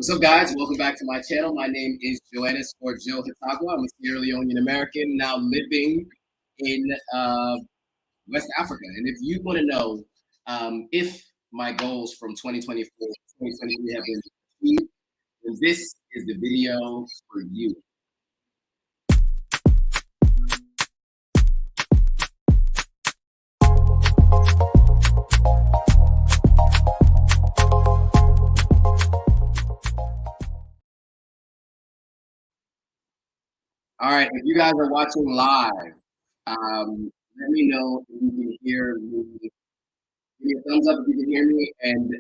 What's up, guys? Welcome back to my channel. My name is Joannis or Joe Hitagwa. I'm a Sierra Leonean American now living in West Africa. And if you want to know if my goals from 2024 to 2023 have been achieved, then this is the video for you. All right, if you guys are watching live, let me know if you can hear me. Give me a thumbs up if you can hear me, and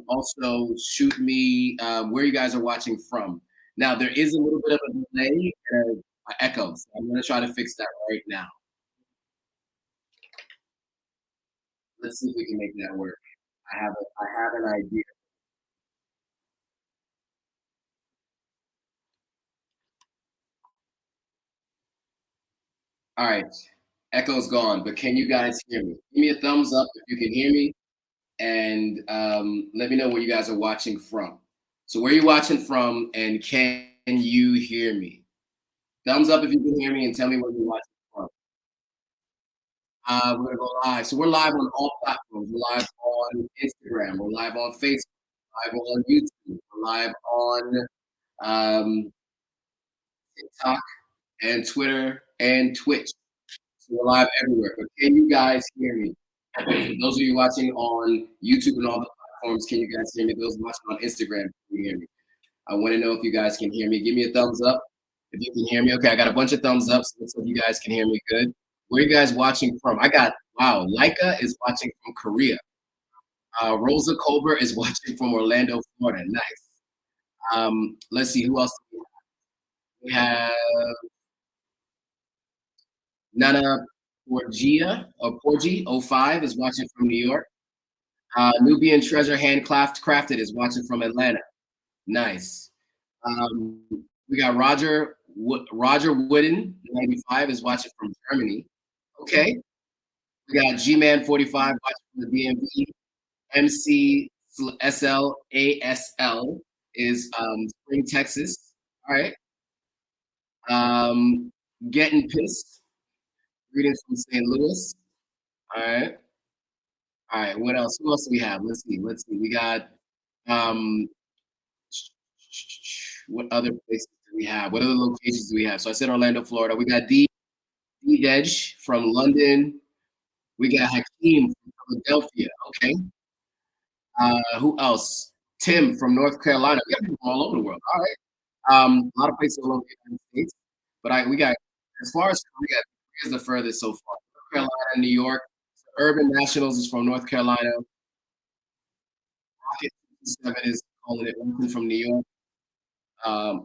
also shoot me where you guys are watching from. Now, there is a little bit of a delay and an echo, so I'm going to try to fix that right now. Let's see if we can make that work. I have an idea. All right, echo's gone, but can you guys hear me? Give me a thumbs up if you can hear me, and let me know where you guys are watching from. So where are you watching from, and can you hear me? Thumbs up if you can hear me, and tell me where you're watching from. We're gonna go live. So we're live on all platforms. We're live on Instagram. We're live on Facebook. Live on YouTube. We're live on TikTok and Twitter and Twitch. So we're live everywhere. But can you guys hear me? Those of you watching on YouTube and all the platforms, can you guys hear me? Those watching on Instagram, can you hear me? I want to know if you guys can hear me. Give me a thumbs up if you can hear me. Okay, I got a bunch of thumbs up, so looks like you guys can hear me good. Where are you guys watching from? Wow, Laika is watching from Korea. Rosa Colbert is watching from Orlando, Florida. Nice. Let's see, who else do we have? We have Nana Porgy 05 is watching from New York. Nubian Treasure Crafted is watching from Atlanta. Nice. We got Roger Wooden 95 is watching from Germany. Okay. We got G-Man 45 watching from the DMV. MC SLASL is Spring, Texas. All right. Getting Pissed. Greetings from St. Louis. All right. All right. What else? Who else do we have? Let's see. We got what other places do we have? What other locations do we have? So I said Orlando, Florida. We got D Dej from London. We got Hakeem from Philadelphia. Okay. Who else? Tim from North Carolina. We got people all over the world. All right. A lot of places all over the United States. But we got, as far as Korea is the furthest so far. North Carolina, New York. Urban Nationals is from North Carolina. Rocket 7 is calling it London from New York.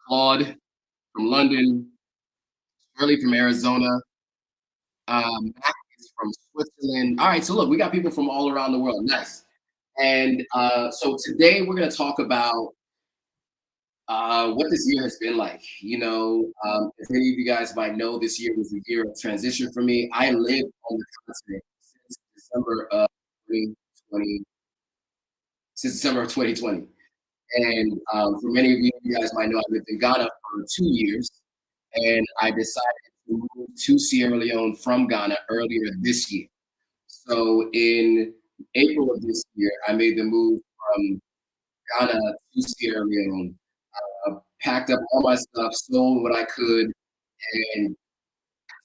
Claude from London. Shirley from Arizona. Mac is from Switzerland. All right, so look, we got people from all around the world. Nice. And so today we're going to talk about what this year has been like. You know, as many of you guys might know, this year was a year of transition for me. I lived on the continent since December of 2020. Since December of 2020. And for many of you guys might know, I lived in Ghana for 2 years, and I decided to move to Sierra Leone from Ghana earlier this year. So in April of this year, I made the move from Ghana to Sierra Leone, packed up all my stuff, sold what I could, and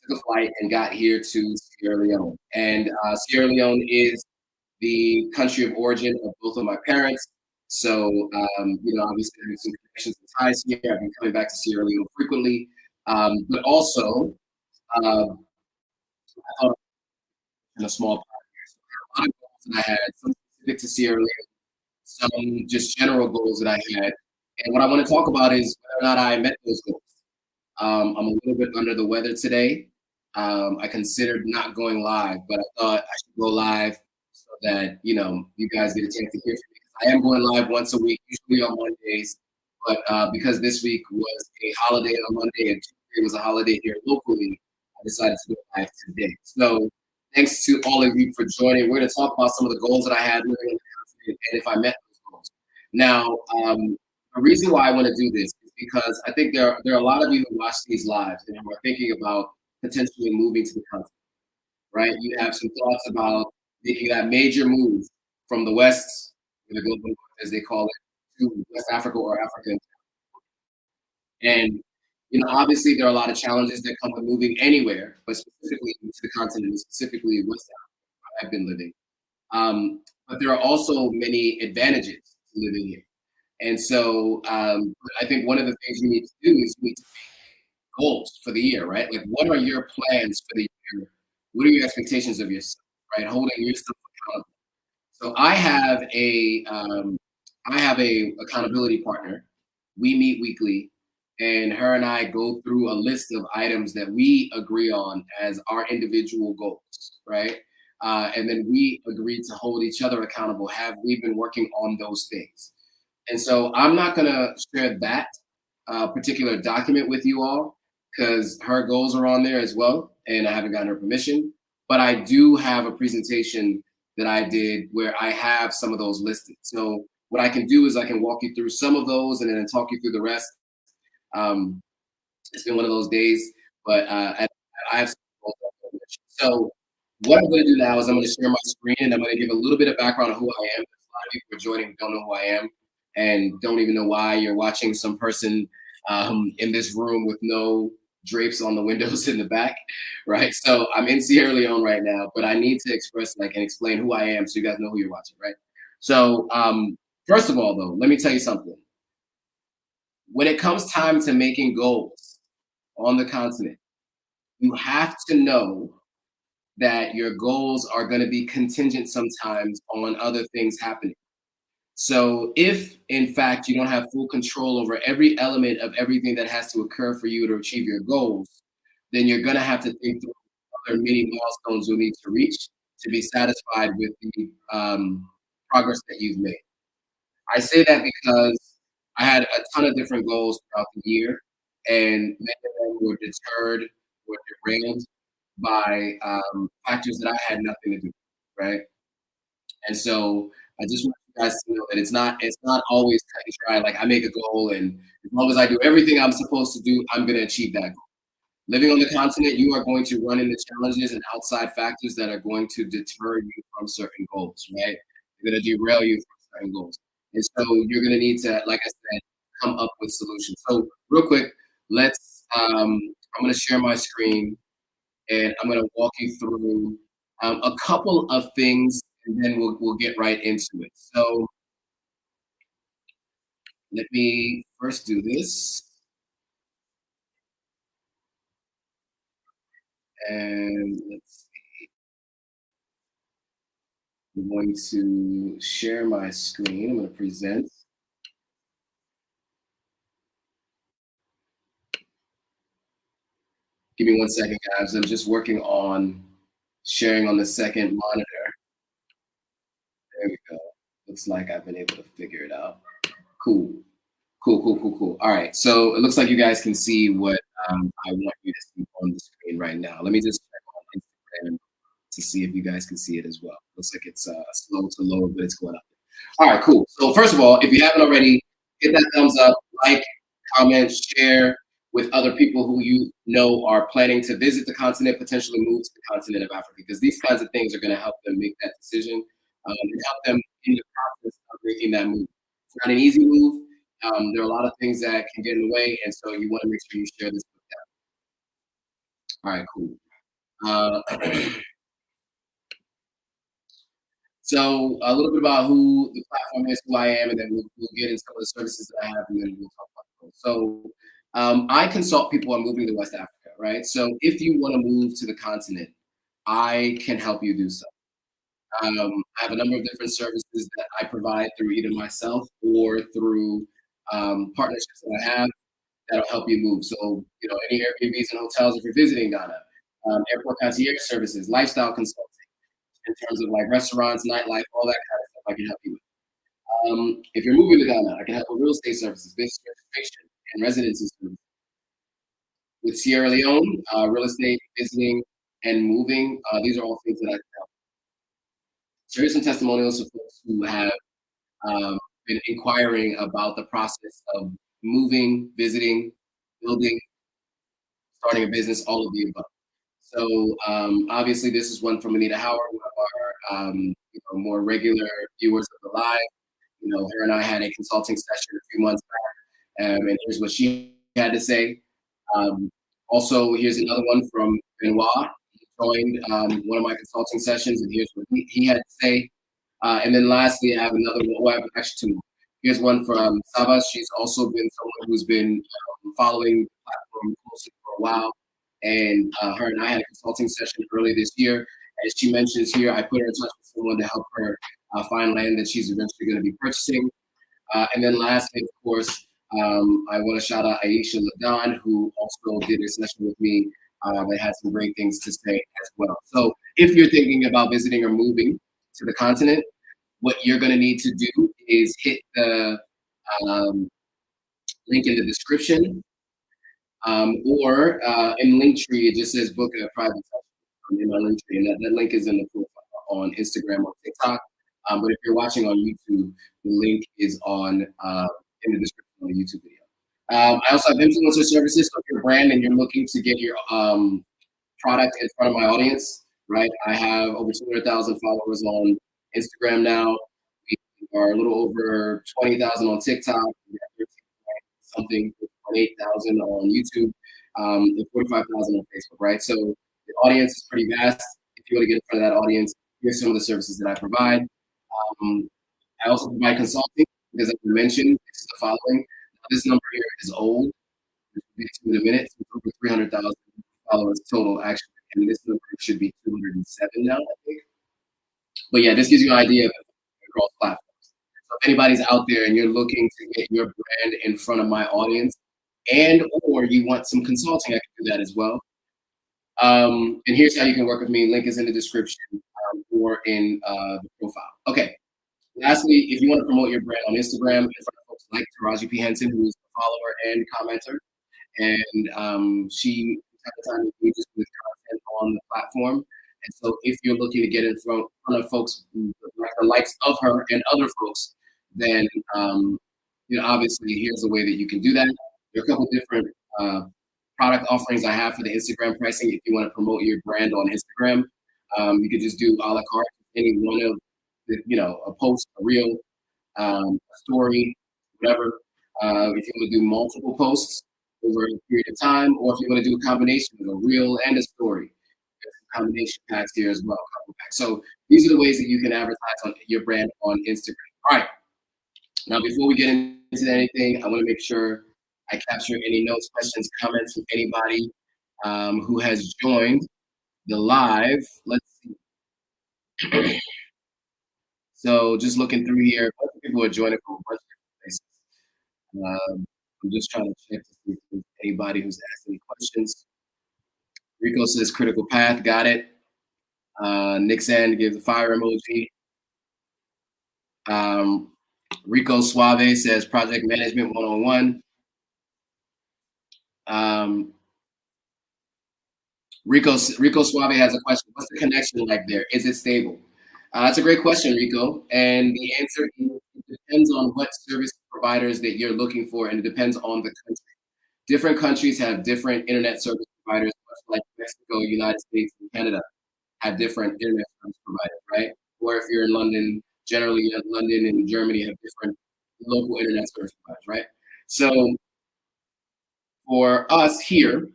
took a flight and got here to Sierra Leone. And Sierra Leone is the country of origin of both of my parents. So, you know, obviously I have some connections and ties here. I've been coming back to Sierra Leone frequently. But also, I thought in a small part here. So there are a lot of goals that I had, some specific to Sierra Leone, some just general goals that I had. And what I want to talk about is whether or not I met those goals. I'm a little bit under the weather today. I considered not going live, but I thought I should go live so that, you know, you guys get a chance to hear from me. I am going live once a week, usually on Mondays, but because this week was a holiday on Monday and Tuesday was a holiday here locally, I decided to go live today. So thanks to all of you for joining. We're going to talk about some of the goals that I had living in the continent and if I met those goals. Now, the reason why I want to do this is because I think there are a lot of you who watch these lives and who are thinking about potentially moving to the country, right? You have some thoughts about making that major move from the West, or the global North, as they call it, to West Africa or Africa. And obviously there are a lot of challenges that come with moving anywhere, but specifically to the continent, and specifically West Africa, where I've been living. But there are also many advantages to living here. And so I think one of the things you need to do is you need to make goals for the year, right? Like, what are your plans for the year? What are your expectations of yourself, right? Holding yourself accountable. So I have a accountability partner. We meet weekly, and her and I go through a list of items that we agree on as our individual goals, right? And then we agree to hold each other accountable. Have we been working on those things? And so I'm not going to share that particular document with you all because her goals are on there as well, and I haven't gotten her permission. But I do have a presentation that I did where I have some of those listed. So what I can do is I can walk you through some of those and then talk you through the rest. Um, it's been one of those days, but I have some goals on the list. So what I'm going to do now is I'm going to share my screen and I'm going to give a little bit of background on who I am. A lot of people are joining who don't know who I am and don't even know why you're watching some person in this room with no drapes on the windows in the back, right? So I'm in Sierra Leone right now, but I need to express like and explain who I am so you guys know who you're watching, right? So first of all, though, let me tell you something. When it comes time to making goals on the continent, you have to know that your goals are going to be contingent sometimes on other things happening. So, if in fact you don't have full control over every element of everything that has to occur for you to achieve your goals, then you're going to have to think through other many milestones you'll need to reach to be satisfied with the progress that you've made. I say that because I had a ton of different goals throughout the year, and many of them were deterred or derailed by factors that I had nothing to do with, right? And so I just want you guys to know that it's not always cut and dry. Like I make a goal, and as long as I do everything I'm supposed to do, I'm going to achieve that goal. Living on the continent, you are going to run into challenges and outside factors that are going to deter you from certain goals, right? They're going to derail you from certain goals. And so you're going to need to, like I said, come up with solutions. So real quick, I'm going to share my screen and I'm going to walk you through a couple of things and then we'll get right into it. So let me first do this. And let's I'm going to share my screen. I'm going to present. Give me one second, guys. I'm just working on sharing on the second monitor. There we go. Looks like I've been able to figure it out. Cool. Cool, cool, cool, cool. All right. So it looks like you guys can see what I want you to see on the screen right now. Let me just check on Instagram to see if you guys can see it as well. Looks like it's slow to load, but it's going up. All right, cool. So first of all, if you haven't already, hit that thumbs up, like, comment, share with other people who you know are planning to visit the continent, potentially move to the continent of Africa, because these kinds of things are going to help them make that decision and help them in the process of making that move. It's not an easy move. There are a lot of things that can get in the way, and so you want to make sure you share this with them. All right, cool. Uh, So a little bit about who the platform is, who I am, and then we'll get into some of the services that I have, and then we'll talk about those. So I consult people on moving to West Africa, right? So if you want to move to the continent, I can help you do so. I have a number of different services that I provide through either myself or through partnerships that I have that'll help you move. So, any Airbnbs and hotels if you're visiting Ghana, airport concierge services, lifestyle consulting in terms of like restaurants, nightlife, all that kind of stuff I can help you with. If you're moving to Ghana, I can help with real estate services, business registration, and residency services. With Sierra Leone, real estate, visiting, and moving, these are all things that I can help. So here's some testimonials of folks who have been inquiring about the process of moving, visiting, building, starting a business, all of the above. So obviously, this is one from Anita Howard, one of our more regular viewers of the live. Her and I had a consulting session a few months back, and here's what she had to say. Um, Also, here's another one from Benoit. He joined one of my consulting sessions, and here's what he had to say. And then lastly, I have another one. Well, I have actually two more. Here's one from Savas. She's also been someone who's been following the platform closely for a while. And her and I had a consulting session early this year. As she mentions here, I put her in touch with someone to help her find land that she's eventually going to be purchasing. And then lastly, of course, I want to shout out Aisha Ladan, who also did a session with me that had some great things to say as well. So if you're thinking about visiting or moving to the continent, what you're going to need to do is hit the um, link in the description or in Linktree, it just says book a private session in my Linktree. And that link is in the profile on Instagram or TikTok. But if you're watching on YouTube, the link is on in the description of the YouTube video. I also have influencer services. So if you're a brand and you're looking to get your product in front of my audience, right? I have over 200,000 followers on Instagram now. We are a little over 20,000 on TikTok. We have 13 something, 8,000 on YouTube, and 45,000 on Facebook, right? So the audience is pretty vast. If you want to get in front of that audience, here's some of the services that I provide. I also provide consulting because, as I mentioned, this is the following. Now, this number here is old. This will be in a minute. It's over 300,000 followers total, actually. And this number should be 207 now, I think. But yeah, this gives you an idea of across platforms. So if anybody's out there and you're looking to get your brand in front of my audience, and or you want some consulting, I can do that as well. And here's how you can work with me. Link is in the description or in the profile. Okay. Lastly, if you want to promote your brand on Instagram in front of folks like Taraji P. Henson, who is a follower and commenter, and she at the time engages with content on the platform. And so, if you're looking to get in front of folks like the likes of her and other folks, then obviously, here's a way that you can do that. There are a couple different product offerings I have for the Instagram pricing. If you want to promote your brand on Instagram, you could just do a la carte any one of a post, a reel, a story, whatever. If you want to do multiple posts over a period of time, or if you want to do a combination of a reel and a story, there's some combination packs here as well. So these are the ways that you can advertise on your brand on Instagram. All right. Now, before we get into anything, I want to make sure I capture any notes, questions, comments from anybody who has joined the live. Let's see. So just looking through here, a bunch of people are joining from a bunch of different places. I'm just trying to check to see if there's anybody who's asked any questions. Rico says critical path, got it. Nixon gives a fire emoji. Rico Suave says project management 101. Rico Suave has a question. What's the connection like there? Is it stable? That's a great question, Rico. And the answer is it depends on what service providers that you're looking for, and it depends on the country. Different countries have different internet service providers, much like Mexico, United States, and Canada have different internet service providers, right? Or if you're in London, generally London and Germany have different local internet service providers, right? So for us here,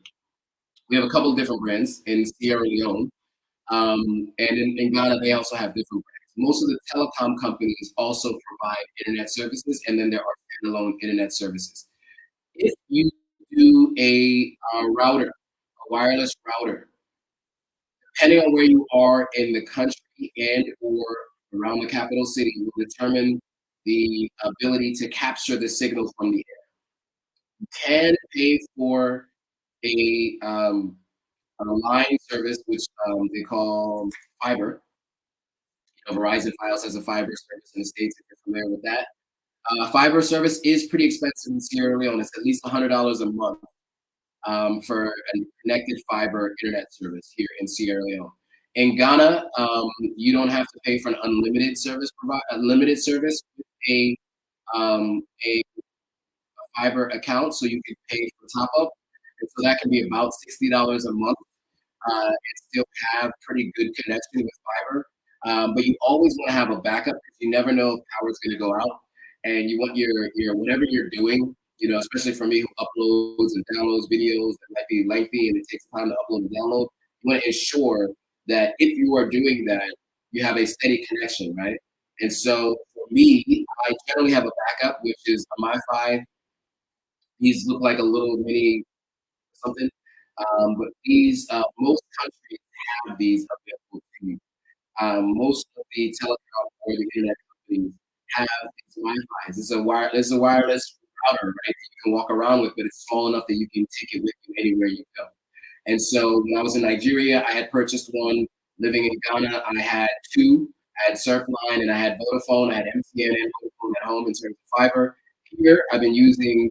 we have a couple of different brands in Sierra Leone. And in Ghana, they also have different brands. Most of the telecom companies also provide internet services, and then there are standalone internet services. If you do a router, a wireless router, depending on where you are in the country and or around the capital city, will determine the ability to capture the signal from the air. You can pay for a line service, which they call fiber. Verizon Fios has a fiber service in the States, if you're familiar with that. Fiber service is pretty expensive in Sierra Leone. It's at least $100 a month for a connected fiber internet service here in Sierra Leone. In Ghana, you don't have to pay for an unlimited service. Unlimited service with a a fiber account so you can pay for top up. And so that can be about $60 a month and still have pretty good connection with fiber. But you always want to have a backup because you never know if power's going to go out, and you want your whatever you're doing. Especially for me who uploads and downloads videos that might be lengthy and it takes time to upload and download. You want to ensure that if you are doing that, you have a steady connection, right? And so for me, I generally have a backup, which is a MiFi. These look like a little mini something, but these most countries have these available to you. Most of the telecom or the internet companies have these Wi-Fi's. It's a wireless router, right? That you can walk around with, but it's small enough that you can take it with you anywhere you go. And so when I was in Nigeria, I had purchased one. Living in Ghana, I had two. I had Surfline and I had Vodafone. I had MTN and Vodafone at home in terms of fiber. Here, I've been using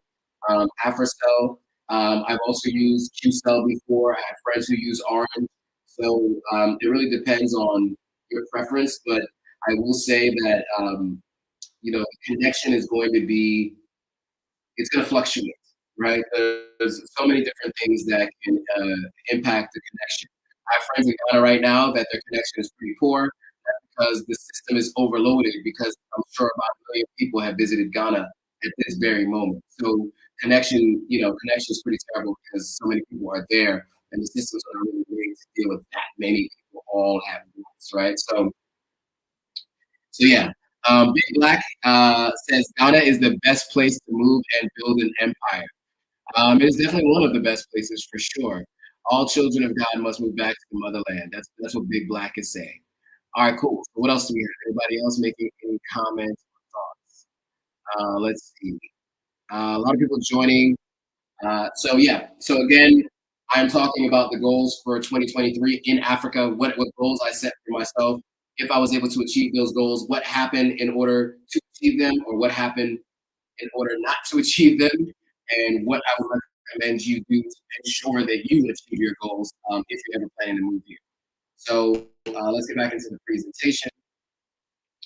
Africell. I've also used QCell before. I have friends who use Orange. So it really depends on your preference, but I will say that the connection is going to be it's going to fluctuate, right? There's so many different things that can impact the connection. I have friends in Ghana right now that their connection is pretty poor because the system is overloaded because I'm sure about 1 million people have visited Ghana at this very moment. So connection is pretty terrible because so many people are there and the systems are not really made to deal with that many people all at once, right? So yeah, Big Black says Ghana is the best place to move and build an empire. It is definitely one of the best places for sure. All children of God must move back to the motherland. That's what Big Black is saying. All right, cool. So what else do we have? Anybody else making any comments or thoughts? Let's see. A lot of people joining. So yeah. So again, I'm talking about the goals for 2023 in Africa. What goals I set for myself. If I was able to achieve those goals, what happened in order to achieve them, or what happened in order not to achieve them, and what I would recommend you do to ensure that you achieve your goals if you're ever planning to move here. So let's get back into the presentation.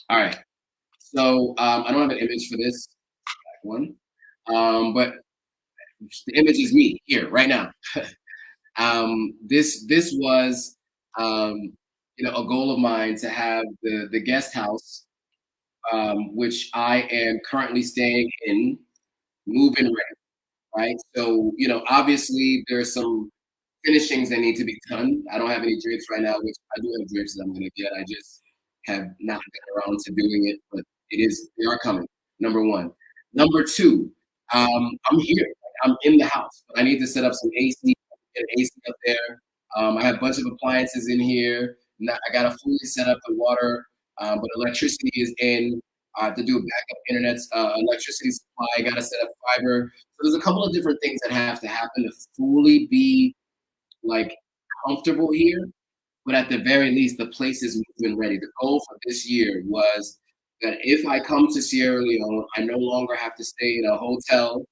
All right. So I don't have an image for this one, but the image is me here right now. This was a goal of mine to have the guest house, which I am currently staying in, move in ready, right? So obviously there's some finishings that need to be done. I don't have any drapes right now, which I do have drapes that I'm gonna get. I just have not gotten around to doing it, but they are coming. Number one. Number two, I'm here. I'm in the house, but I need to set up some AC, get an AC up there. I have a bunch of appliances in here. I got to fully set up the water, but electricity is in. I have to do a backup internet electricity supply. I got to set up fiber. So there's a couple of different things that have to happen to fully be like comfortable here, but at the very least, the place is moving ready. The goal for this year was that if I come to Sierra Leone, I no longer have to stay in a hotel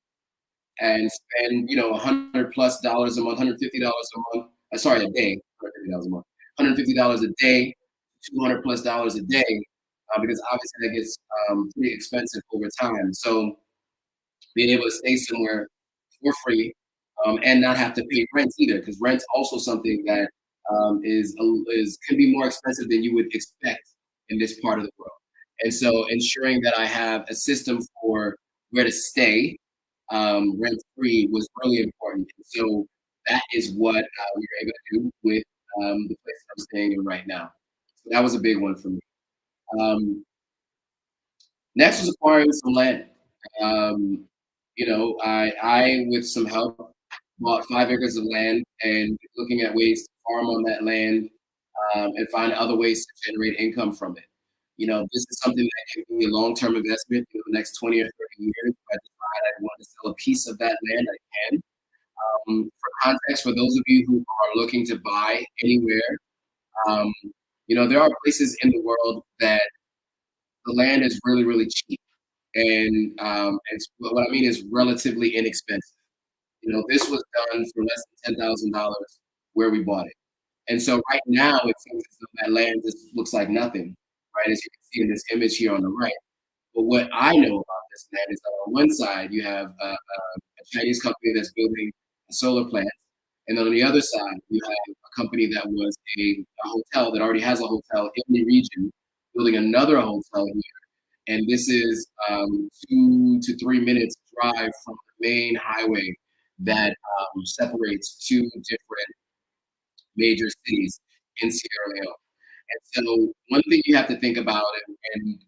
and spend, $100+ a month, $150 a month. Sorry, a day, $150 a month, $150 a day, $200+ a day, because obviously that gets pretty expensive over time. So being able to stay somewhere for free and not have to pay rent either, because rent's also something that is can be more expensive than you would expect in this part of the world. And so ensuring that I have a system for where to stay rent free was really important. And so that is what we were able to do with the place that I'm staying in right now. So that was a big one for me. Next was acquiring some land. Um, I with some help bought 5 acres of land and looking at ways to farm on that land and find other ways to generate income from it. This is something that can be a long-term investment in the next 20 or 30 years. If I decide I want to sell a piece of that land, I can. For context, for those of you who are looking to buy anywhere, um, there are places in the world that the land is really, really cheap. And what I mean is relatively inexpensive. This was done for less than $10,000 where we bought it. And so right now it seems as though that land just looks like nothing, right? As you can see in this image here on the right. But what I know about this land is that on one side you have a Chinese company that's building a solar plant, and then on the other side you have a company that was a hotel that already has a hotel in the region, building another hotel here, and this is 2 to 3 minutes drive from the main highway that separates two different major cities in Sierra Leone. And so one thing you have to think about, and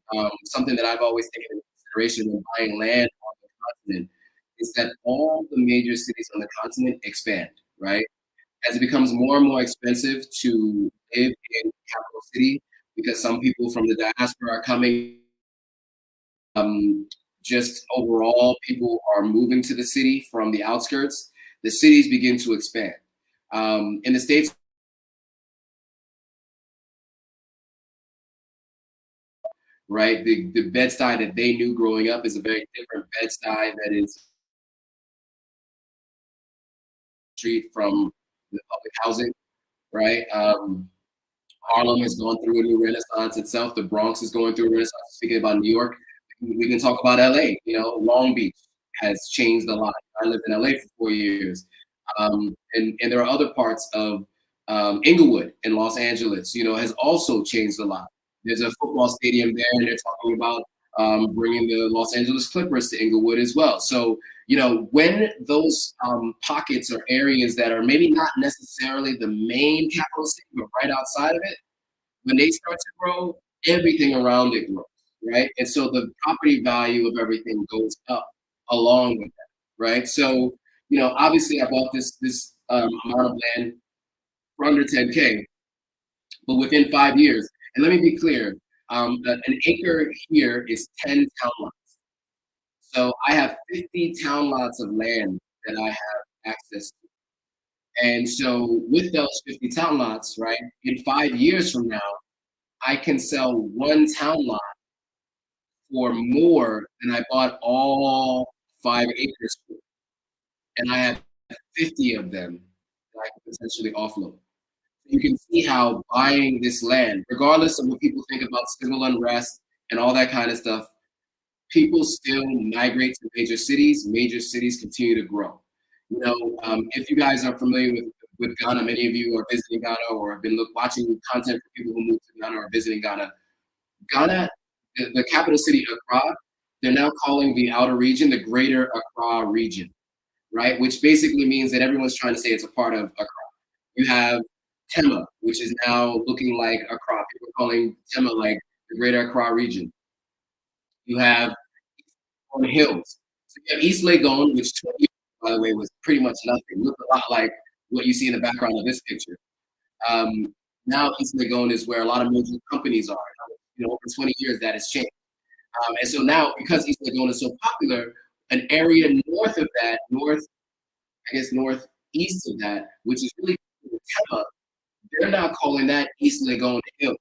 something that I've always taken into consideration when buying land on the continent, is that all the major cities on the continent expand, right? As it becomes more and more expensive to live in capital city, because some people from the diaspora are coming, um, just overall, people are moving to the city from the outskirts, the cities begin to expand. In the States, right? The Bed-Stuy that they knew growing up is a very different Bed-Stuy that is street from the public housing, right? Harlem has gone through a new renaissance itself. The Bronx is going through a renaissance. Speaking about New York, we can talk about LA. Long Beach has changed a lot. I lived in LA for 4 years. And there are other parts of Inglewood in Los Angeles, has also changed a lot. There's a football stadium there, and they're talking about bringing the Los Angeles Clippers to Inglewood as well. So, when those pockets or areas that are maybe not necessarily the main capital city, but right outside of it, when they start to grow, everything around it grows, right? And so the property value of everything goes up along with that, right? So, obviously I bought this amount of land for under 10K, but within 5 years, and let me be clear, an acre here is 10 town lots. So I have 50 town lots of land that I have access to. And so with those 50 town lots, right, in 5 years from now, I can sell one town lot for more than I bought all 5 acres for. And I have 50 of them that I can potentially offload. You can see how buying this land, regardless of what people think about civil unrest and all that kind of stuff, people still migrate to major cities. Major cities continue to grow. If you guys are familiar with Ghana, many of you are visiting Ghana or have been watching content for people who moved to Ghana or visiting Ghana. Ghana, the capital city, Accra, they're now calling the outer region the Greater Accra region, right? Which basically means that everyone's trying to say it's a part of Accra. You have Tema, which is now looking like Accra. People are calling Tema like the Greater Accra region. You have on hills. So you have East Legon, which 20 years, by the way, was pretty much nothing. Looked a lot like what you see in the background of this picture. Now East Legon is where a lot of major companies are. Over 20 years that has changed. And so now, because East Legon is so popular, an area north of that, northeast of that, which is really Tema, they're now calling that East Legon Hill,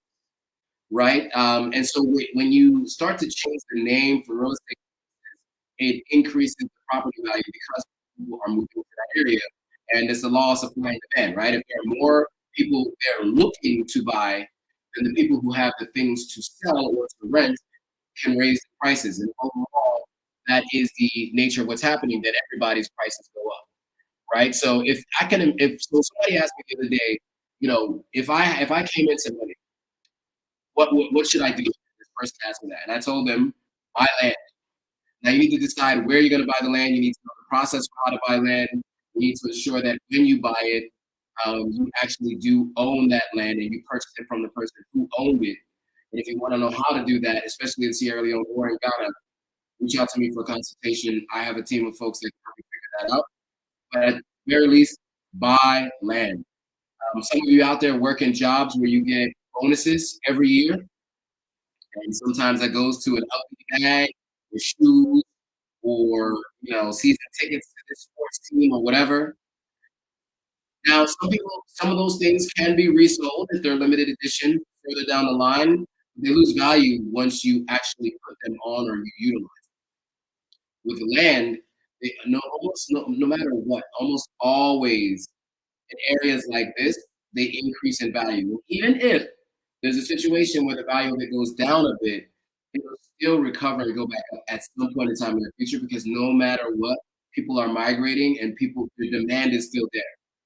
right? And so when you start to change the name for real estate, it increases the property value because people are moving to that area. And it's the law of supply and demand, right? If there are more people there looking to buy, then the people who have the things to sell or to rent can raise the prices. And overall, that is the nature of what's happening, that everybody's prices go up, right? So if somebody asked me the other day, if I came into money, what should I do? This person asked me that, and I told them, buy land. Now you need to decide where you're going to buy the land. You need to know the process for how to buy land. You need to ensure that when you buy it, you actually do own that land and you purchase it from the person who owned it. And if you want to know how to do that, especially in Sierra Leone or in Ghana, reach out to me for a consultation. I have a team of folks that can help you figure that out. But at the very least, buy land. Some of you out there working jobs where you get bonuses every year, and sometimes that goes to an ugly bag or shoes or season tickets to this sports team or whatever. Now, some of those things can be resold if they're limited edition further down the line. They lose value once you actually put them on or you utilize them. With land, no matter what, almost always in areas like this, they increase in value. Even if there's a situation where the value of it goes down a bit, it'll still recover and go back up at some point in time in the future because no matter what, people are migrating and the demand is still there.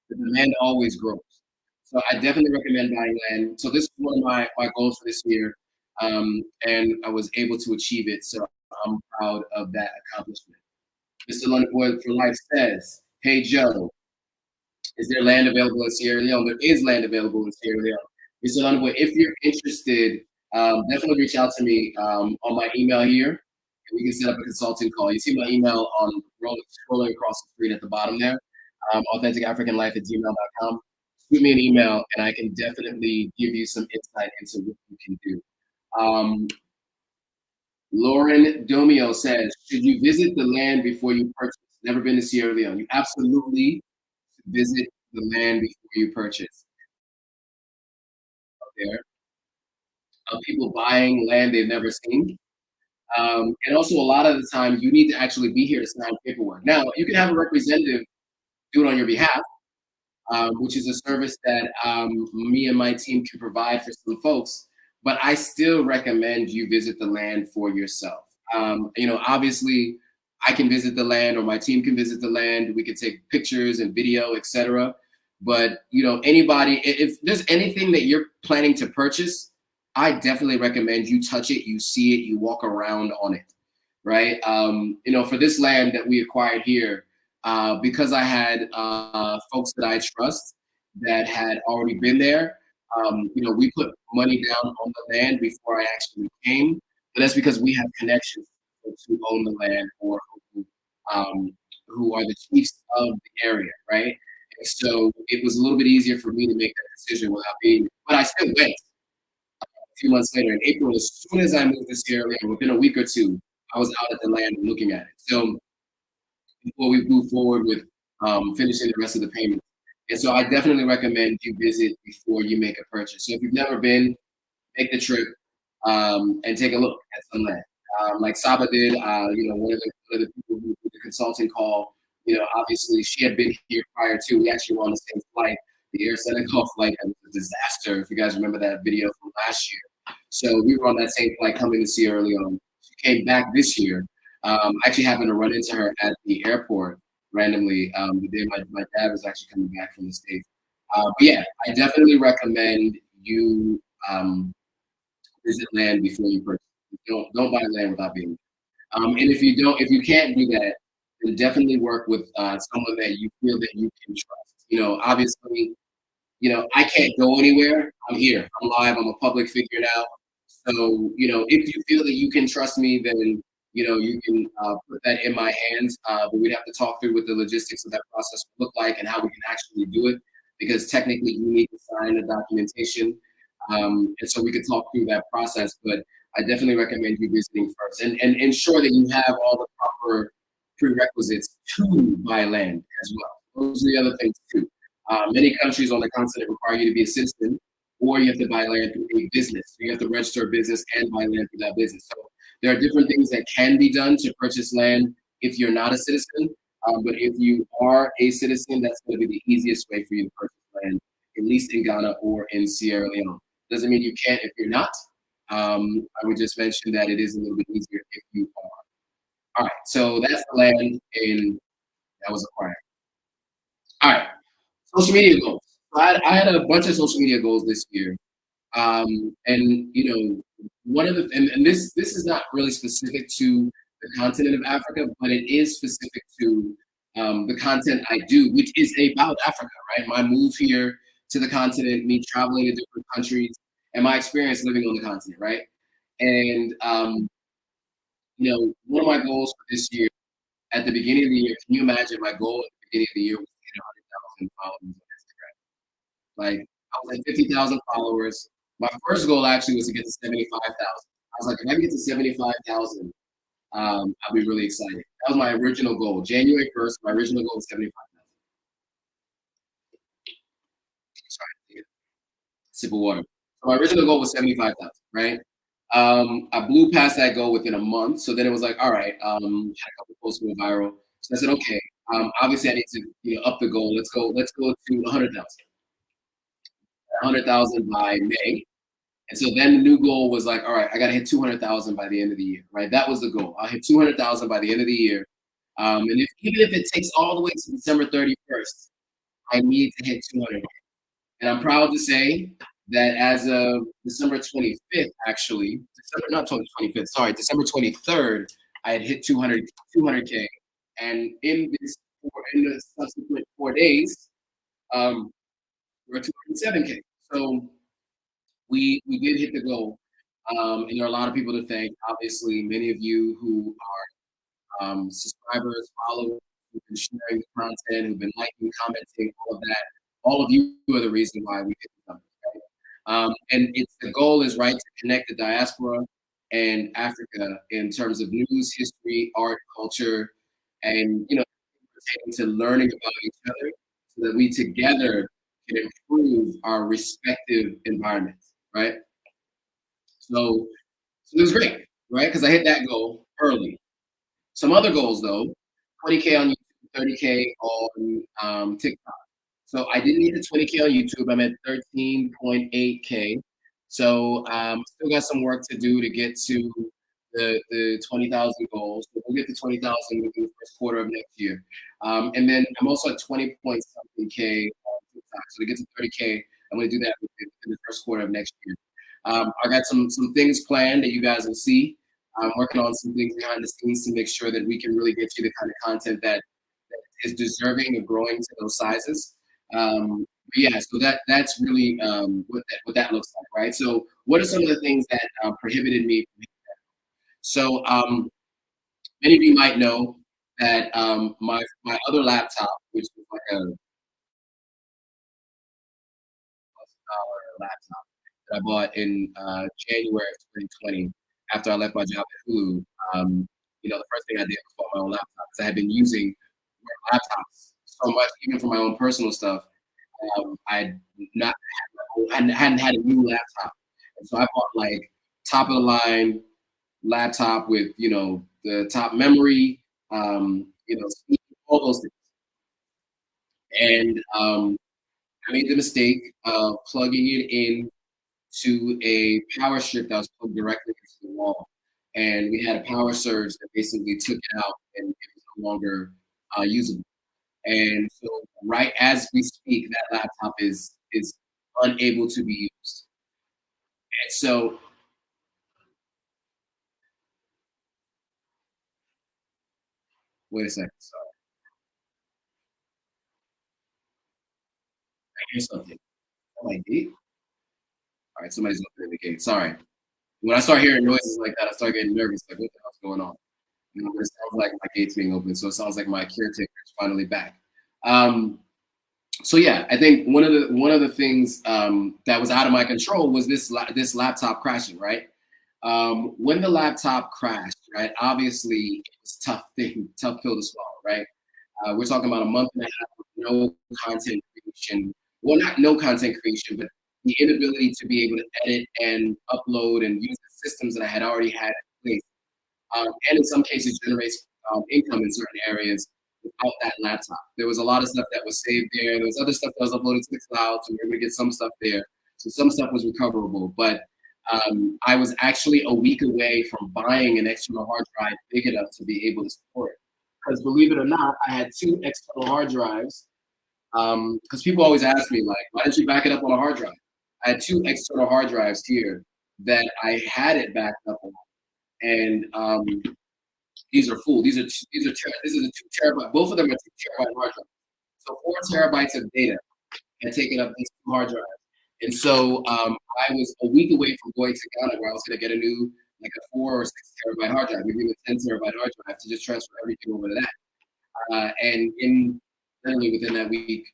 The demand always grows. So I definitely recommend buying land. So this is one of my goals for this year. And I was able to achieve it. So I'm proud of that accomplishment. Mr. London Boy for Life says, Hey Joe, is there land available in Sierra Leone? There is land available in Sierra Leone. Mr. Underwood, if you're interested, definitely reach out to me on my email here, and we can set up a consulting call. You see my email on scrolling across the screen at the bottom there, authenticafricanlife@gmail.com. Shoot me an email, and I can definitely give you some insight into what you can do. Um, Lauren Domio says, should you visit the land before you purchase? Never been to Sierra Leone. You absolutely should visit the land before you purchase. There of people buying land they've never seen. And also, a lot of the time, you need to actually be here to sign paperwork. Now, you can have a representative do it on your behalf, which is a service that me and my team can provide for some folks. But I still recommend you visit the land for yourself. Obviously, I can visit the land, or my team can visit the land. We can take pictures and video, etc. But anybody, if there's anything that you're planning to purchase, I definitely recommend you touch it, you see it, you walk around on it, right? For this land that we acquired here, because I had folks that I trust that had already been there. We put money down on the land before I actually came, but that's because we have connections who own the land or who are the chiefs of the area, right? And so it was a little bit easier for me to make that decision without being, but I still went a few months later in April. As soon as I moved to Sierra Leone, within a week or two, I was out at the land and looking at it. So before we move forward with finishing the rest of the payments. And so I definitely recommend you visit before you make a purchase. So if you've never been, make the trip and take a look at some land. Like Saba did, one of the people who did the consulting call, obviously she had been here prior to. We actually were on the same flight. The Air Senegal flight was a disaster, if you guys remember that video from last year. So we were on that same flight coming to Sierra Leone. She came back this year. I actually happened to run into her at the airport randomly the day my dad was actually coming back from the States. But yeah, I definitely recommend you visit land before you purchase. Don't buy land without being. And if you can't do that, then definitely work with someone that you feel that you can trust. Obviously, I can't go anywhere. I'm here. I'm live. I'm a public figure now. So, if you feel that you can trust me, then, you can put that in my hands. But we'd have to talk through what the logistics of that process would look like and how we can actually do it. Because technically, you need to sign the documentation. And so we could talk through that process. But I definitely recommend you visiting first and ensure that you have all the proper prerequisites to buy land as well. Those are the other things too. Many countries on the continent require you to be a citizen, or you have to buy land through a business. So you have to register a business and buy land through that business. So there are different things that can be done to purchase land if you're not a citizen. But if you are a citizen, that's going to be the easiest way for you to purchase land, at least in Ghana or in Sierra Leone. Doesn't mean you can't if you're not. I would just mention that it is a little bit easier if you are. All right, so that's the land that was acquired. All right, social media goals. So I had a bunch of social media goals this year. And one of the and this is not really specific to the continent of Africa, but it is specific to the content I do, which is about Africa, right? My move here to the continent, me traveling to different countries, and my experience living on the continent, right? And one of my goals for this year, at the beginning of the year, can you imagine my goal at the beginning of the year was to hit 100,000 followers on Instagram? Like I was at 50,000 followers. My first goal actually was to get to 75,000. I was like, if I can get to 75,000, I'll be really excited. That was my original goal. January 1st, my original goal was 75,000. Sorry, sip of water. So my original goal was 75,000, right? I blew past that goal within a month. So then it was like, all right, had a couple posts go viral. So I said, okay, obviously I need to up the goal. Let's go to 100,000. 100,000 by May. And so then the new goal was like, all right, I got to hit 200,000 by the end of the year, right? That was the goal. I'll hit 200,000 by the end of the year. And even if it takes all the way to December 31st, I need to hit 200. And I'm proud to say that as of December 25th, actually, December, not 25th, sorry, December 23rd, I had hit 200K. And in the subsequent 4 days, um, we're at 207K. So we did hit the goal. And there are a lot of people to thank. Obviously, many of you who subscribers, followers, who've been sharing the content, who've been liking, commenting, all of that. All of you are the reason why we did the numbers. Right? And it's the goal is right to connect the diaspora and Africa in terms of news, history, art, culture, and pertaining to learning about each other, so that we together can improve our respective environments. Right. So it was great, right? Because I hit that goal early. Some other goals though, 20K on YouTube, 30K on TikTok. So I didn't need the 20K on YouTube. I'm at 13.8K. So still got some work to do to get to the 20,000 goals. But we'll get to 20,000 within the first quarter of next year. And then I'm also at 20 point something K on TikTok. So to get to 30K, I'm going to do that within the first quarter of next year. I got some things planned that you guys will see. I'm working on some things behind the scenes to make sure that we can really get you the kind of content that is deserving of growing to those sizes. But yeah, so that's really what that looks like, right? So what are some of the things that prohibited me from hitting that? So many of you might know that my other laptop, which was like a laptop that I bought in January of 2020 after I left my job at Hulu. The first thing I did was bought my own laptop because I had been using laptops so much, even for my own personal stuff. I not hadn't had a new laptop, and so I bought like top of the line laptop with the top memory, speed, all those things. And I made the mistake of plugging it in to a power strip that was plugged directly into the wall. And we had a power surge that basically took it out and it was no longer usable. And so right as we speak, that laptop is unable to be used. And so wait a second. Sorry. I hear something. I'm like, "Eh?" All right, somebody's opening the gate. Sorry. When I start hearing noises like that, I start getting nervous. Like, what the hell's going on? But it sounds like my gate's being open, so it sounds like my caretaker is finally back. Um, so yeah, I think one of the things that was out of my control was this laptop crashing. Right, when the laptop crashed, right? Obviously, it was a tough pill to swallow. Right, we're talking about a month and a half of no content creation. Well, not no content creation, but the inability to be able to edit and upload and use the systems that I had already had in place, and in some cases generates income in certain areas without that laptop. There was a lot of stuff that was saved there. There was other stuff that was uploaded to the cloud, so we were able to get some stuff there. So some stuff was recoverable, but I was actually a week away from buying an external hard drive big enough to be able to support it. Because believe it or not, I had two external hard drives. Because people always ask me, like, why didn't you back it up on a hard drive? I had two external hard drives here that I had it backed up on, and these are full. This is a 2 terabyte. Both of them are 2 terabyte hard drives. So 4 terabytes of data had taken up these two hard drives. And so I was a week away from going to Ghana, where I was going to get a new, like a 4 or 6 terabyte hard drive, maybe a 10 terabyte hard drive to just transfer everything over to that. And in literally within that week,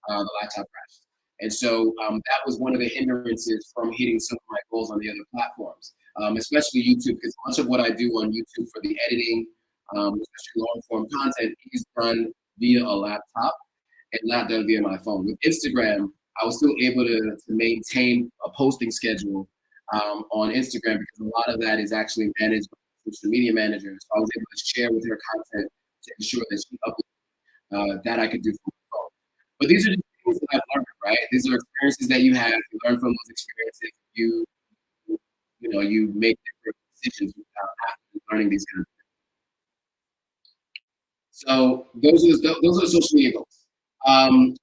the laptop crashed. And so that was one of the hindrances from hitting some of my goals on the other platforms, especially YouTube, because much of what I do on YouTube for the editing, especially long form content, is done via a laptop and not done via my phone. With Instagram, I was still able to maintain a posting schedule on Instagram because a lot of that is actually managed by social media managers. So I was able to share with her content to ensure that she that I could do from my phone. But these are just things that I've learned, right? These are experiences that you have. You learn from those experiences. You you make different decisions after learning these kind of. So those are social media goals.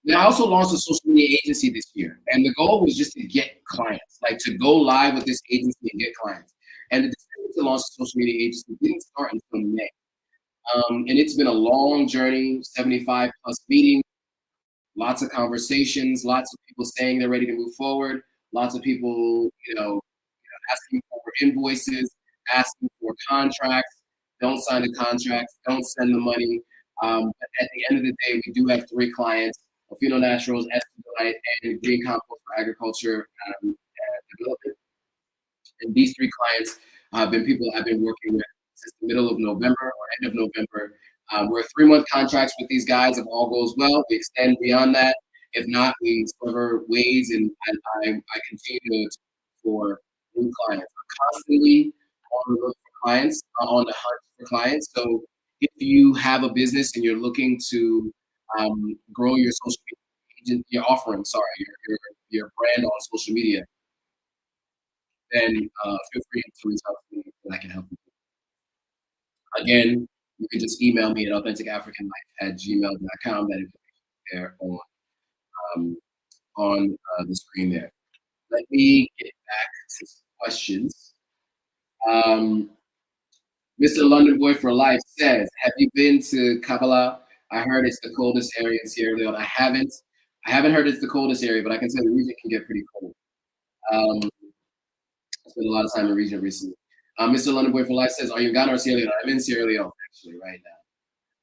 Then I also launched a social media agency this year, and the goal was just to get clients, like to go live with this agency and get clients. And the decision to launch a social media agency didn't start until May. And it's been a long journey, 75 plus meetings, lots of conversations, lots of people saying they're ready to move forward, lots of people, asking for invoices, asking for contracts. Don't sign the contracts, don't send the money. But at the end of the day, we do have three clients: Ofino Naturals, Estimate, and Green Compost for Agriculture and Development. And these three clients have been people I've been working with since the middle of November or end of November. We're 3 month contracts with these guys. If all goes well, we extend beyond that. If not, we discover ways, and I continue to for new clients. I'm constantly on the look for clients, on the hunt for clients. So if you have a business and you're looking to grow your social media agent, your offering, sorry, your brand on social media, then feel free to reach out to me and I can help you. Again, you can just email me at authenticafricanlife@gmail.com. That information is there um, on the screen there. Let me get back to some questions. Um, Mr. London Boy for Life says, have you been to Kabbalah? I heard it's the coldest area in Sierra Leone. I haven't. I haven't heard it's the coldest area, but I can tell the region can get pretty cold. Um, I spent a lot of time in the region recently. Mr. London Boy for Life says, are you in Ghana or Sierra Leone? I'm in Sierra Leone, actually, right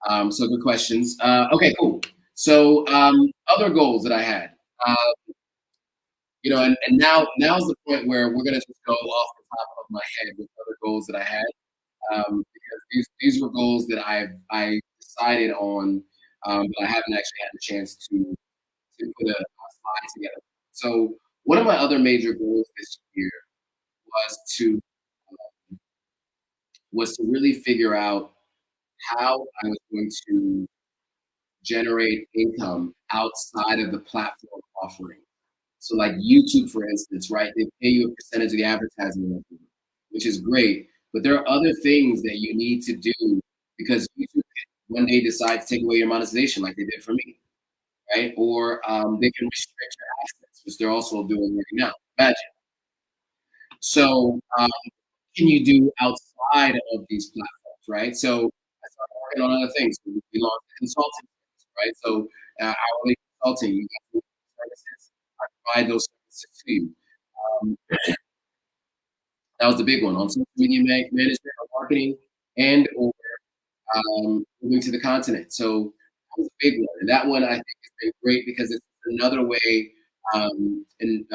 now. So good questions. Okay, cool. So other goals that I had, uh, and now's the point where we're gonna just go off the top of my head with other goals that I had, because these were goals that I decided on, but I haven't actually had the chance to put a slide together. So one of my other major goals this year was to really figure out how I was going to generate income outside of the platform offering. So, like YouTube, for instance, right? They pay you a percentage of the advertising revenue, which is great. But there are other things that you need to do because YouTube can one day decide to take away your monetization, like they did for me, right? Or they can restrict your assets, which they're also doing right now. Imagine. So, can you do outside of these platforms, right? So I started working on other things. We launched a consulting, right? So hourly consulting, you got services. I provide those services to you. Um, that was the big one on social media management or marketing and or moving to the continent. So that was a big one. And that one I think has been great because it's another way to be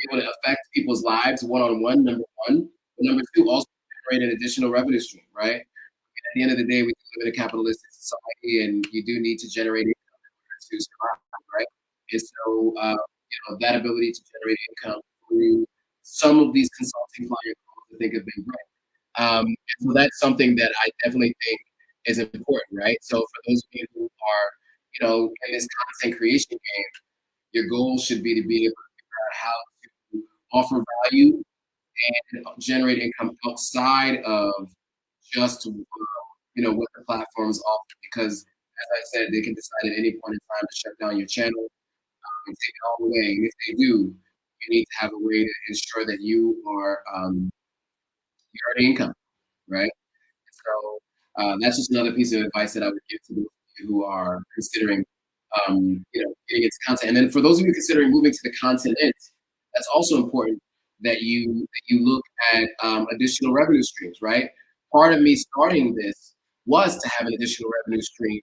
able to affect people's lives one on one, number one. But number two, also generate an additional revenue stream, right? At the end of the day, we live in a capitalistic society and you do need to generate income in order to survive, right? And so, that ability to generate income through some of these consulting clients, I think have been great. So that's something that I definitely think is important, right? So for those of you who are, in this content creation game, your goal should be to be able to figure out how to offer value and generate income outside of just what the platforms offer. Because as I said, they can decide at any point in time to shut down your channel and take it all away. And if they do, you need to have a way to ensure that you are you're earning income, right? So that's just another piece of advice that I would give to those of you who are considering, getting into content. And then for those of you considering moving to the continent, that's also important that you look at additional revenue streams, right? Part of me starting this was to have an additional revenue stream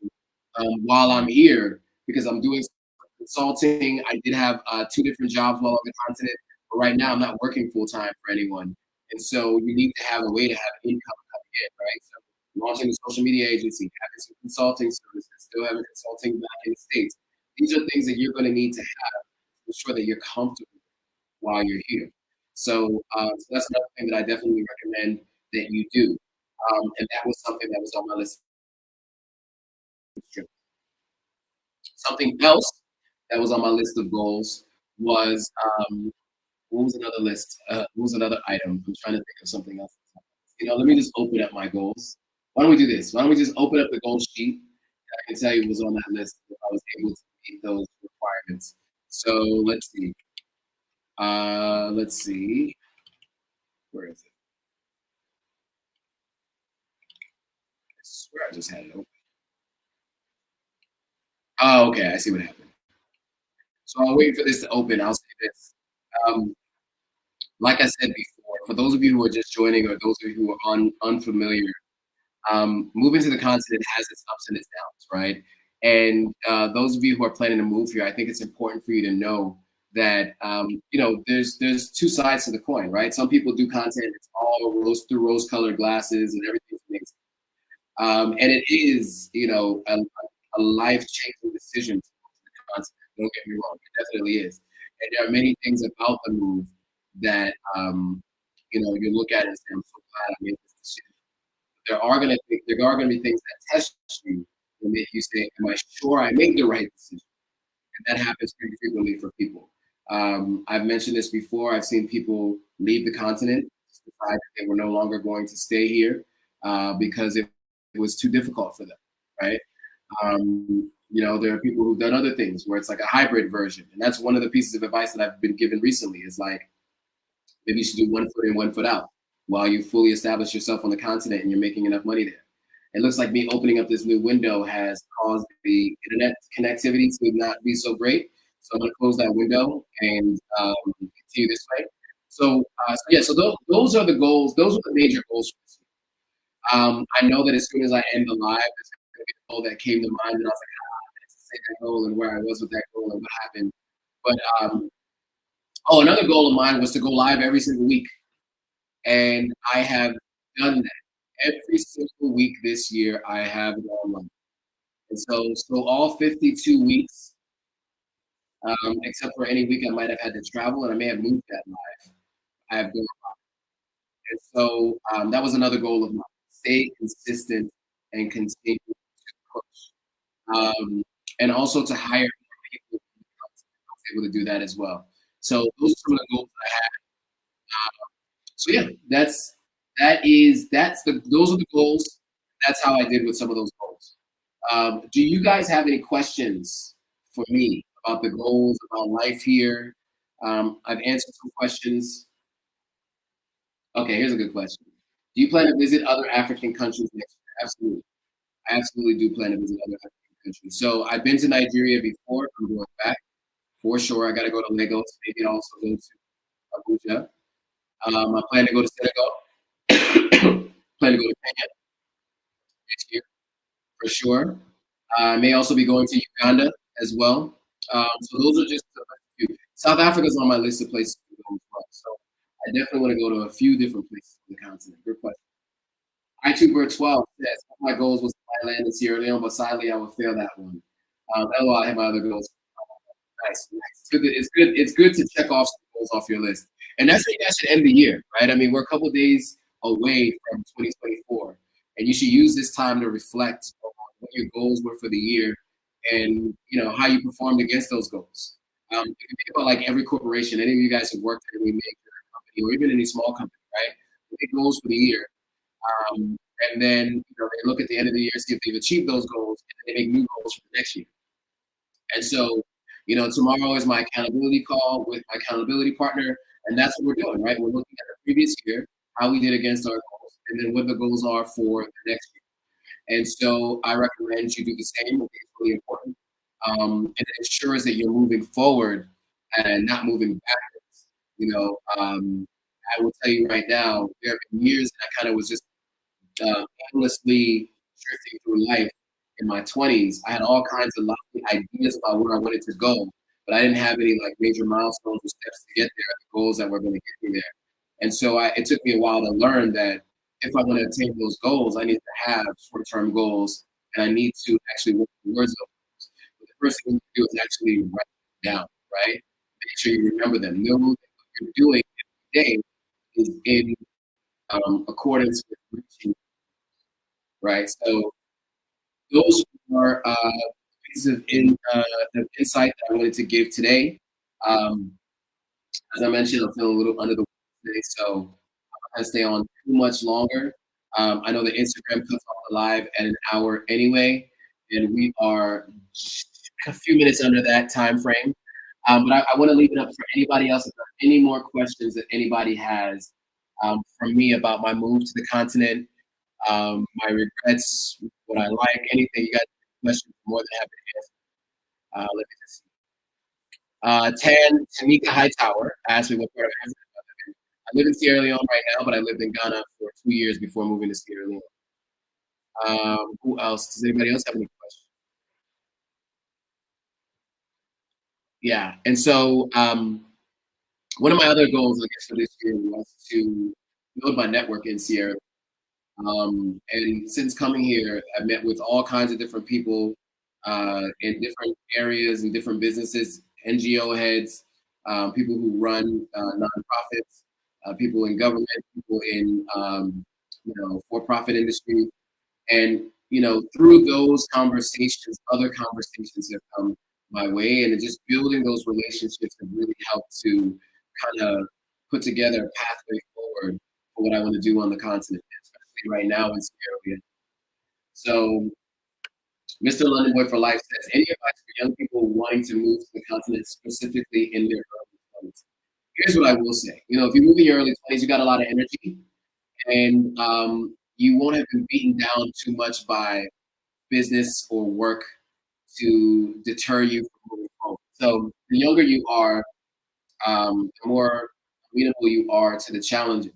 while I'm here because I'm doing consulting. I did have 2 different jobs while on the continent, but right now I'm not working full time for anyone. And so you need to have a way to have income coming in, right? So launching a social media agency, having some consulting services, still having consulting back in the States. These are things that you're going to need to have to ensure that you're comfortable while you're here. So that's another thing that I definitely recommend that you do. And that was something that was on my list. Something else that was on my list of goals was What was another list? What was another item? I'm trying to think of something else. Let me just open up my goals. Why don't we do this? Why don't we just open up the goal sheet? I can tell you what was on that list if I was able to meet those requirements. So let's see. Let's see. Where is it? I swear I just had it open. Oh, okay. I see what happened. So I'll wait for this to open. I'll say this. Um, like I said before, for those of you who are just joining or those of you who are unfamiliar, moving to the continent has its ups and its downs, right? And those of you who are planning to move here, I think it's important for you to know that there's two sides to the coin, right? Some people do content; it's all rose-colored glasses and everything's amazing, and it is a life-changing decision to move to the continent. Don't get me wrong; it definitely is. And there are many things about the move that you look at and say, "I'm so glad I made this decision." There are gonna be things that test you and make you say, "Am I sure I made the right decision?" And that happens pretty frequently for people. I've mentioned this before. I've seen people leave the continent, decide that they were no longer going to stay here because it was too difficult for them, right? There are people who've done other things where it's like a hybrid version, and that's one of the pieces of advice that I've been given recently. Is like maybe you should do 1 foot in, 1 foot out while you fully establish yourself on the continent and you're making enough money there. It looks like me opening up this new window has caused the internet connectivity to not be so great. So I'm going to close that window and continue this way. So those are the goals. Those are the major goals for this year. I know that as soon as I end the live, there's going to be a goal that came to mind, and I was like, I had to say that goal and where I was with that goal and what happened. But another goal of mine was to go live every single week, and I have done that. Every single week this year, I have gone live. And so all 52 weeks, except for any week I might have had to travel, and I may have moved that live, I have gone live. And so that was another goal of mine: stay consistent and continue to push, and also to hire more people. I was able to do that as well. So those are some of the goals I had. So yeah, those are the goals. That's how I did with some of those goals. Do you guys have any questions for me about the goals, about life here? I've answered some questions. Okay, here's a good question. Do you plan to visit other African countries next year? Absolutely. I absolutely do plan to visit other African countries. So I've been to Nigeria before. I'm going back for sure. I got to go to Lagos. Maybe I'll also go to Abuja. I plan to go to Senegal. Plan to go to Kenya next year for sure. I may also be going to Uganda as well. So those are just a few. South Africa is on my list of places to go as well. So I definitely want to go to a few different places on the continent. Good question. I2Bird12 says, one of my goals was to buy land in Sierra Leone, but sadly I will fail that one. LOL, I have my other goals. Nice, nice. It's good to check off some goals off your list. And that's how you guys should end the year, right? I mean, we're a couple days away from 2024, and you should use this time to reflect on what your goals were for the year and how you performed against those goals. If you think about like every corporation, any of you guys who worked at any major company or even any small company, right? They make goals for the year, and then they look at the end of the year, see if they've achieved those goals, and they make new goals for the next year. And so, tomorrow is my accountability call with my accountability partner, and that's what we're doing, right? We're looking at the previous year, how we did against our goals, and then what the goals are for the next year. And so, I recommend you do the same. I think it's really important, and it ensures that you're moving forward and not moving backwards. I will tell you right now, there have been years that I kind of was just aimlessly drifting through life in my 20s. I had all kinds of lofty ideas about where I wanted to go, but I didn't have any like major milestones or steps to get there, the goals that were going to get me there. And so it took me a while to learn that if I want to attain those goals, I need to have short-term goals, and I need to actually work towards those goals. But the first thing you do is actually write them down, right? Make sure you remember them. Know that what you're doing every day is in accordance with reaching, right? So those are pieces of insight that I wanted to give today. Um, As I mentioned, I'm feeling a little under the weather today, so I'm not gonna stay on too much longer. I know that Instagram cuts off the live at an hour anyway, and we are a few minutes under that time frame. But I want to leave it up for anybody else if there are any more questions that anybody has from me about my move to the continent, my regrets, what I like, anything. You guys have questions, I'm more than happy to answer. Let me just see. Tamika Hightower asked me what part of Africa I live in. I live in Sierra Leone right now, but I lived in Ghana for 2 years before moving to Sierra Leone. Who else? Does anybody else have any questions? Yeah. And so one of my other goals, I guess, for this year was to build my network in Sierra. And since coming here, I've met with all kinds of different people in different areas and different businesses, NGO heads, people who run nonprofits, people in government, people in for-profit industry, and through those conversations, other conversations have come my way, and just building those relationships have really helped to kind of put together a pathway forward for what I want to do on the continent, especially right now in Sierra Leone. So, Mr. London Boy for Life says, any advice for young people wanting to move to the continent, specifically in their early 20s? Here's what I will say. If you move in your early 20s, you got a lot of energy, and you won't have been beaten down too much by business or work to deter you from moving forward. So the younger you are, the more amenable you are to the challenges.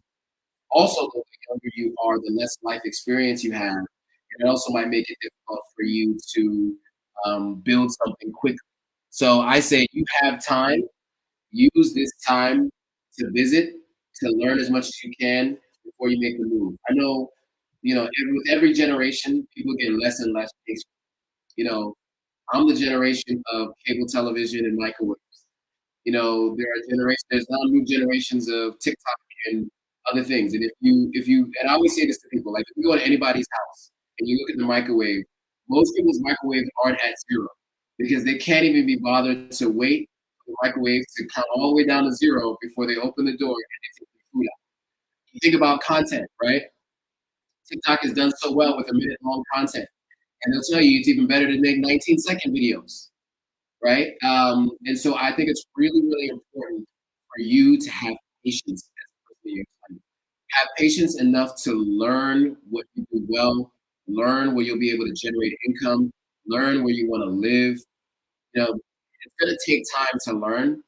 Also, the younger you are, the less life experience you have, and it also might make it difficult for you to build something quickly. So I say you have time. Use this time to visit, to learn as much as you can before you make the move. I know, with every generation, people get less and less patient. You know, I'm the generation of cable television and microwaves. There are generations. There's now new generations of TikTok and other things. And and I always say this to people, like if you go to anybody's house and you look at the microwave, most people's microwaves aren't at zero because they can't even be bothered to wait for the microwave to count all the way down to zero before they open the door and they take the food out. You think about content, right? TikTok has done so well with a minute long content, and they'll tell you it's even better to make 19-second videos, right? And so I think it's really, really important for you to have patience as a person in your time. Have patience enough to learn what you do well, learn where you'll be able to generate income, learn where you want to live. It's going to take time to learn,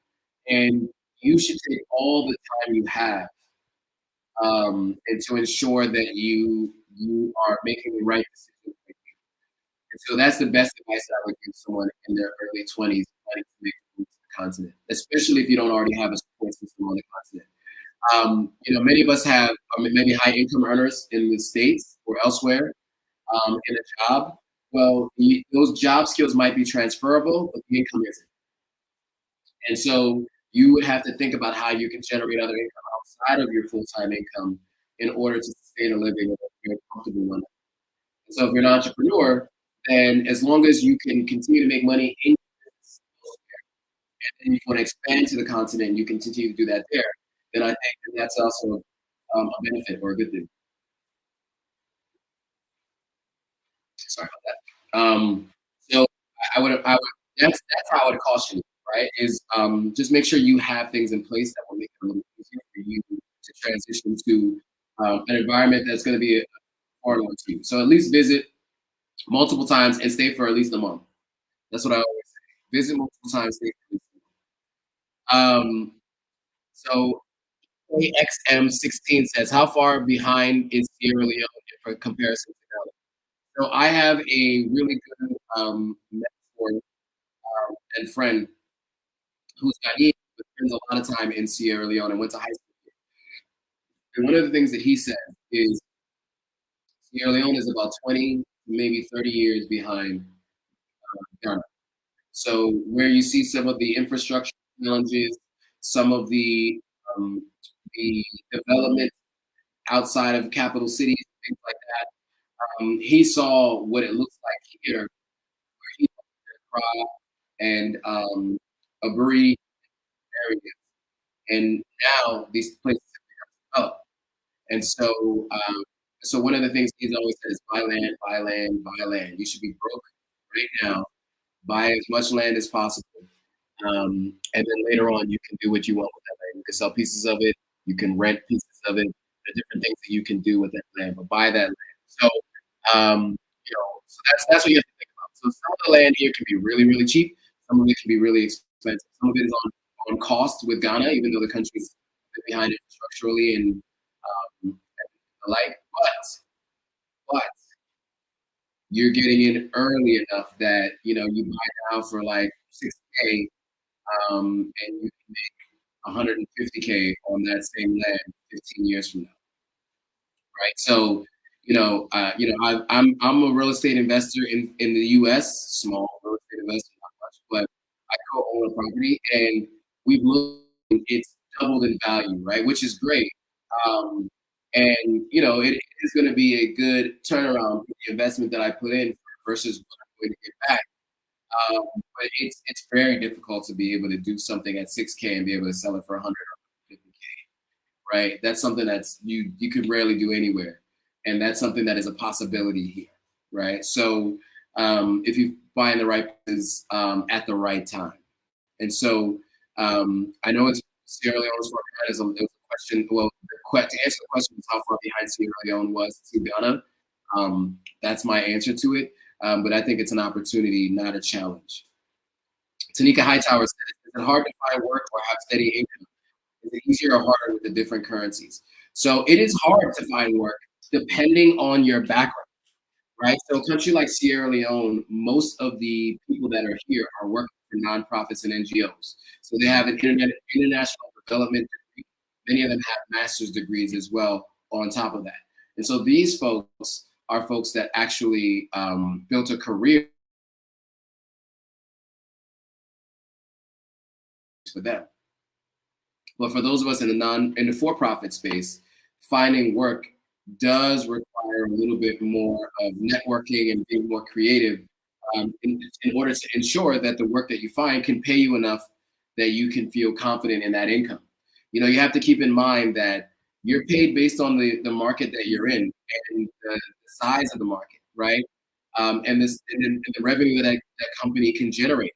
and you should take all the time you have and to ensure that you are making the right decision. And so that's the best advice that I would give someone in their early 20s planning to make a move to the continent, especially if you don't already have a support system on the continent. Many of us have maybe high income earners in the States or elsewhere in a job. Well, those job skills might be transferable, but the income isn't. And so you would have to think about how you can generate other income outside of your full time income in order to sustain a living and a very comfortable one. So if you're an entrepreneur, then as long as you can continue to make money in your business and you want to expand to the continent, you can continue to do that there, then I think that's also a benefit or a good thing. Sorry about that. So I would that's how I would caution you, right? Is just make sure you have things in place that will make it a little easier for you to transition to an environment that's going to be a foreign one to you. So at least visit multiple times and stay for at least a month. That's what I always say. Visit multiple times, stay for at least a month. So AXM16 says, how far behind is Sierra Leone in comparison to Ghana? So I have a really good mentor and friend who's Ghanaian, but spends a lot of time in Sierra Leone and went to high school. And one of the things that he said is Sierra Leone is about 20, maybe 30 years behind Ghana. So where you see some of the infrastructure challenges, some of the development outside of capital cities, things like that, he saw what it looks like here, where he Accra and Aburi areas. and now these places have developed. And so one of the things he's always said is buy land, buy land, buy land. You should be broke right now. Buy as much land as possible, and then later on, you can do what you want with that land. You can sell pieces of it. You can rent pieces of it. There are different things that you can do with that land, but buy that land. So, so that's what you have to think about. So some of the land here can be really, really cheap. Some of it can be really expensive. Some of it is on cost with Ghana, even though the country's a bit behind infrastructurally and the like. But you're getting in early enough that you buy now for like 6K, and you can make 150K on that same land 15 years from now, right? So, I'm a real estate investor in the U.S., small real estate investor, not much, but I co-own a property, and we've looked, and it's doubled in value, right? Which is great. Um, and it is going to be a good turnaround for the investment that I put in versus what I'm going to get back. But it's very difficult to be able to do something at 6K and be able to sell it for 100 or 150K, right? That's something that's you could rarely do anywhere, and that's something that is a possibility here, right? So if you buy in the right places at the right time, and so I know it's Sierra Leone is far behind. It was a question. Well, to answer the question was how far behind Sierra Leone was to Ghana. That's my answer to it. But I think it's an opportunity, not a challenge. Tanika Hightower said, "Is it hard to find work or have steady income? Is it easier or harder with the different currencies?" So it is hard to find work depending on your background, right? So a country like Sierra Leone, most of the people that are here are working for nonprofits and NGOs. So they have an international development degree. Many of them have master's degrees as well on top of that. And so these folks are folks that actually built a career for them. But for those of us in the for-profit space, finding work does require a little bit more of networking and being more creative in order to ensure that the work that you find can pay you enough that you can feel confident in that income. You have to keep in mind that you're paid based on the market that you're in and the size of the market, right? And the revenue that company can generate.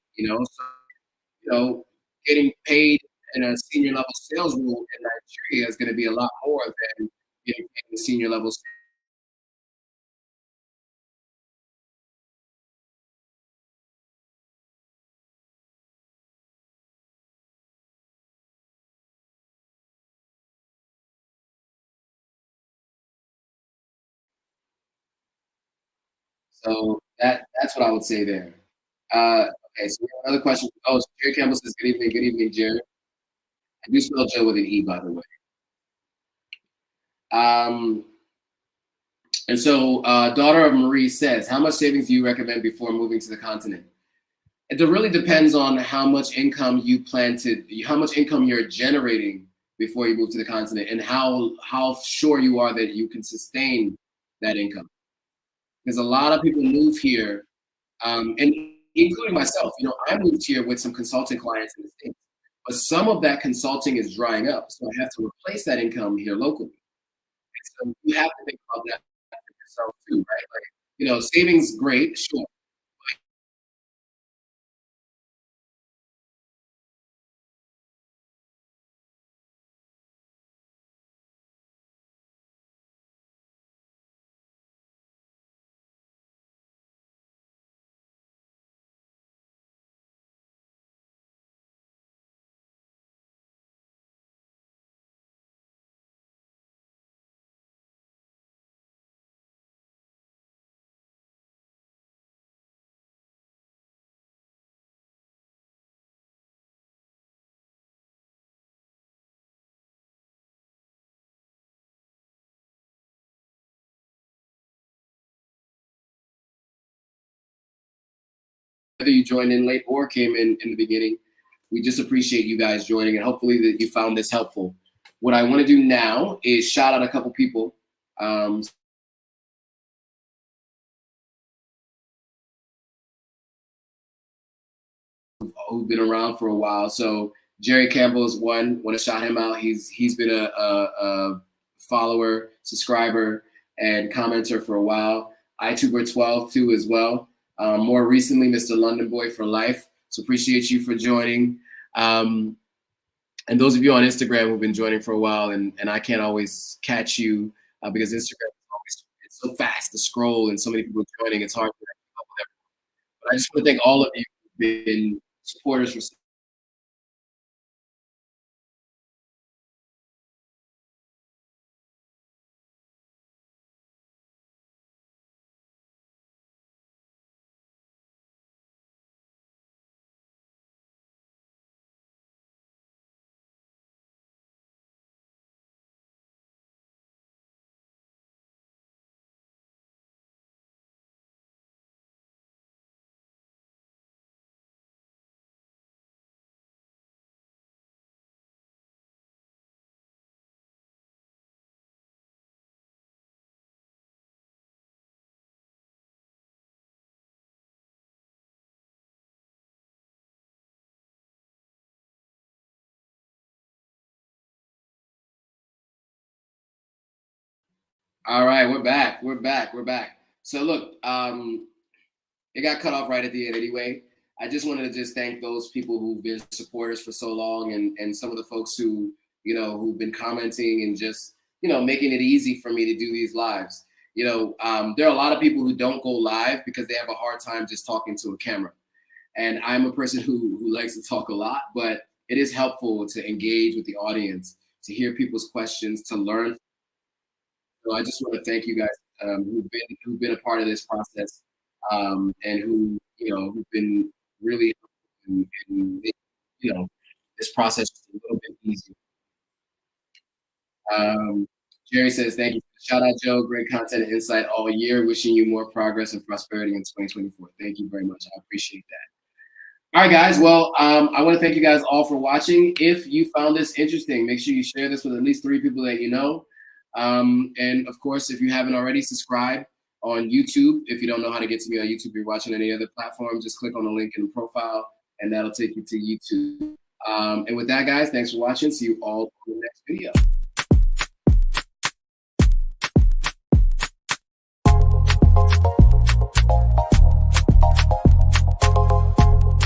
So getting paid in a senior level sales role in Nigeria is going to be a lot more than getting paid in a senior level. So that's what I would say there. Okay, so we have another question. Oh, so Jerry Campbell says, good evening, Jerry. I do spell Joe with an E, by the way. Um, and so, daughter of Marie says, how much savings do you recommend before moving to the continent? It really depends on how much income you're generating before you move to the continent, and how sure you are that you can sustain that income. Because a lot of people move here, and including myself. I moved here with some consulting clients in the States, but some of that consulting is drying up, so I have to replace that income here locally. And so you have to think about that for yourself too, right? Like, savings great, sure. Whether you joined in late or came in the beginning, we just appreciate you guys joining, and hopefully that you found this helpful. What I want to do now is shout out a couple people um, who've been around for a while. So Jerry Campbell is one. Want to shout him out. He's been a follower, subscriber, and commenter for a while. iTuber12 too as well. More recently, Mr. London Boy for Life. So appreciate you for joining. And those of you on Instagram who've been joining for a while, and I can't always catch you because Instagram is always it's so fast to scroll and so many people joining. It's hard to keep up with everyone. But I just want to thank all of you who've been supporters for. All right, we're back. We're back. We're back. So look, it got cut off right at the end anyway. I just wanted to just thank those people who've been supporters for so long, and some of the folks who who've been commenting and just making it easy for me to do these lives. There are a lot of people who don't go live because they have a hard time just talking to a camera, and I'm a person who likes to talk a lot, but it is helpful to engage with the audience, to hear people's questions, to learn. So I just want to thank you guys who've been a part of this process, and who've been really in this process just a little bit easier. Um, Jerry says, "Thank you. Shout out Joe. Great content and insight all year. Wishing you more progress and prosperity in 2024." Thank you very much. I appreciate that. All right, guys. Well, I want to thank you guys all for watching. If you found this interesting, make sure you share this with at least 3 people that you know. And of course, if you haven't already, subscribe on YouTube. If you don't know how to get to me on YouTube, you're watching any other platform, just click on the link in the profile, and that'll take you to YouTube. And with that, guys, thanks for watching. See you all in the next video.